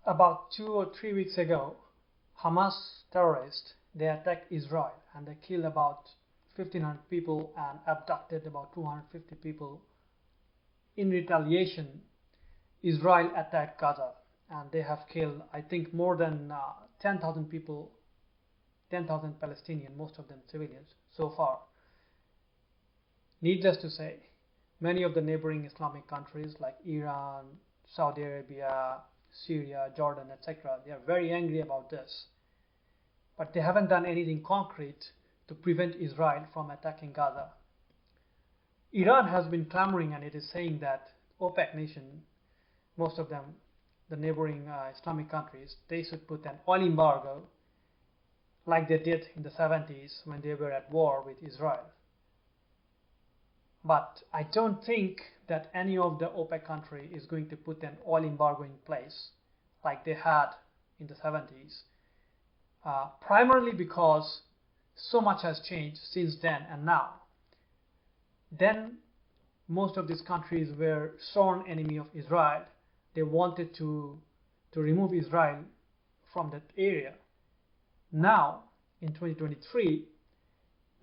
About 2 or 3 weeks ago, Hamas terrorists they attacked Israel and they killed about 1,500 people and abducted about 250 people. In retaliation, Israel attacked Gaza and they have killed, I think, more than 10,000 people, 10,000 Palestinians, most of them civilians so far. Needless to say, many of the neighboring Islamic countries like Iran, Saudi Arabia, Syria, Jordan, etc., they are very angry about this. But they haven't done anything concrete to prevent Israel from attacking Gaza. Iran has been clamoring and it is saying that OPEC nation, most of them, the neighboring Islamic countries, they should put an oil embargo like they did in the 70s when they were at war with Israel. But I don't think that any of the OPEC country is going to put an oil embargo in place like they had in the 70s, primarily because so much has changed since then and now. Then most of these countries were sworn enemy of Israel. They wanted to remove Israel from that area. Now, in 2023,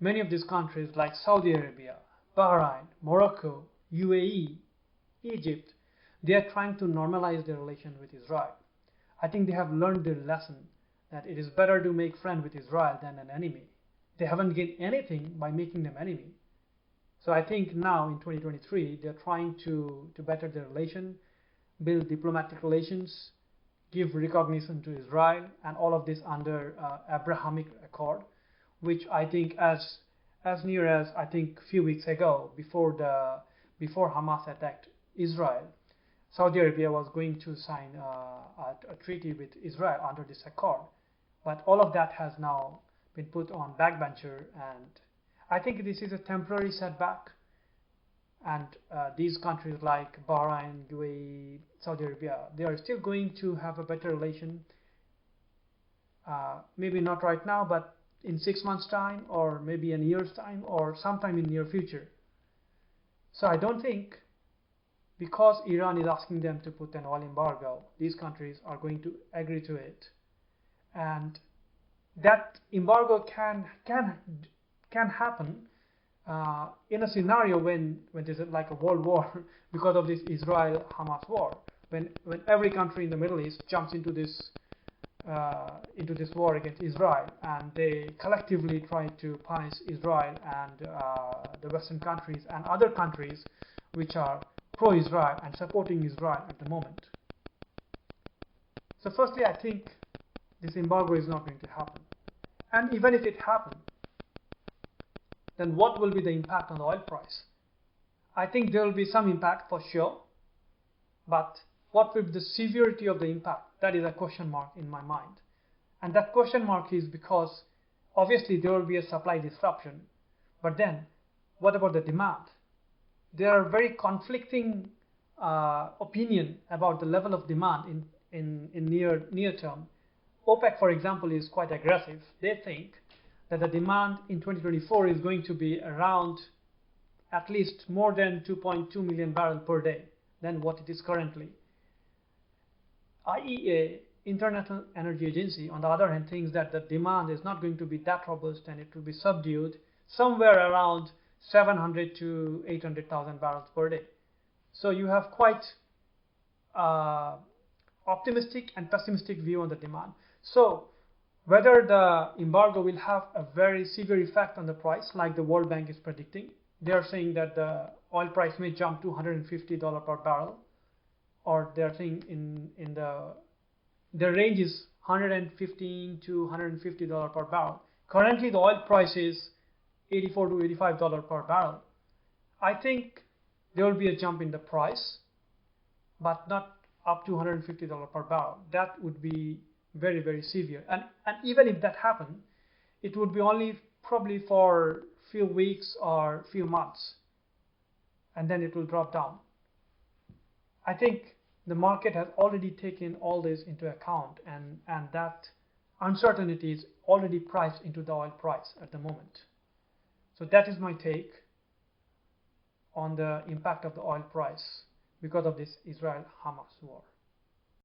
many of these countries like Saudi Arabia, Bahrain, Morocco, UAE, Egypt, they are trying to normalize their relation with Israel. I think they have learned their lesson that it is better to make friends with Israel than an enemy. They haven't gained anything by making them enemy. So I think now in 2023, they're trying to better their relation, build diplomatic relations, give recognition to Israel, and all of this under Abrahamic Accord, which I think as near as I think a few weeks ago, before Hamas attacked Israel, Saudi Arabia was going to sign a treaty with Israel under this accord. But all of that has now been put on backbencher, and I think this is a temporary setback. And these countries like Bahrain, UAE, Saudi Arabia, they are still going to have a better relation. Maybe not right now, but in 6 months' time, or maybe in a year's time, or sometime in the near future. So I don't think, because Iran is asking them to put an oil embargo, these countries are going to agree to it. And that embargo can happen in a scenario when there's like a world war because of this Israel-Hamas war. When every country in the Middle East jumps into this war against Israel, and they collectively try to punish Israel and the Western countries and other countries which are pro-Israel and supporting Israel at the moment. So firstly, I think this embargo is not going to happen. And even if it happens, then what will be the impact on the oil price? I think there will be some impact for sure, but what will be the severity of the impact? That is a question mark in my mind. And that question mark is because obviously there will be a supply disruption, but then what about the demand? There are very conflicting opinion about the level of demand in near term. OPEC, for example, is quite aggressive. They think that the demand in 2024 is going to be around at least more than 2.2 million barrels per day than what it is currently. IEA, International Energy Agency, on the other hand, thinks that the demand is not going to be that robust and it will be subdued somewhere around 700 to 800,000 barrels per day. So you have quite optimistic and pessimistic view on the demand. So whether the embargo will have a very severe effect on the price, like the World Bank is predicting, they are saying that the oil price may jump to $150 per barrel, or they are saying in the range is $115 to $150 per barrel. Currently, the oil price is $84 to $85 per barrel. I think there will be a jump in the price, but not up to $150 per barrel. That would be very, very severe. And even if that happened, it would be only probably for few weeks or few months, and then it will drop down. I think the market has already taken all this into account, and that uncertainty is already priced into the oil price at the moment. So that is my take on the impact of the oil price because of this Israel-Hamas war.